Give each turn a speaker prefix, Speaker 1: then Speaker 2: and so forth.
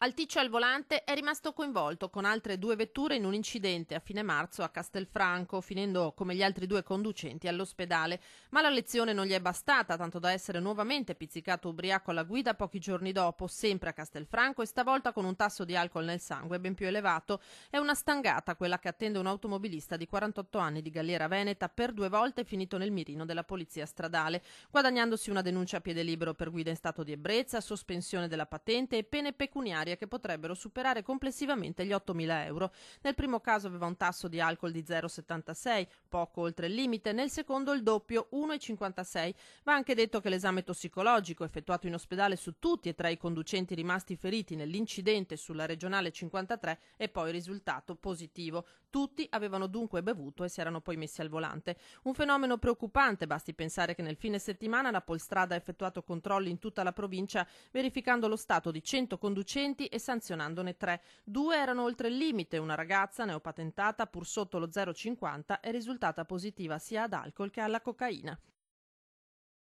Speaker 1: Alticcio al volante è rimasto coinvolto con altre due vetture in un incidente a fine marzo a Castelfranco, finendo come gli altri due conducenti all'ospedale. Ma la lezione non gli è bastata, tanto da essere nuovamente pizzicato ubriaco alla guida pochi giorni dopo, sempre a Castelfranco e stavolta con un tasso di alcol nel sangue ben più elevato. È una stangata quella che attende un automobilista di 48 anni di Galliera Veneta, per 2 volte finito nel mirino della polizia stradale, guadagnandosi una denuncia a piede libero per guida in stato di ebbrezza, sospensione della patente e pene pecuniarie che potrebbero superare complessivamente gli 8.000 euro. Nel primo caso aveva un tasso di alcol di 0,76, poco oltre il limite, nel secondo il doppio, 1,56. Va anche detto che l'esame tossicologico effettuato in ospedale su tutti e tre i conducenti rimasti feriti nell'incidente sulla regionale 53 è poi risultato positivo. Tutti avevano dunque bevuto e si erano poi messi al volante. Un fenomeno preoccupante, basti pensare che nel fine settimana la Polstrada ha effettuato controlli in tutta la provincia, verificando lo stato di 100 conducenti e sanzionandone 3. 2 erano oltre il limite, una ragazza neopatentata pur sotto lo 0,50 è risultata positiva sia ad alcol che alla cocaina.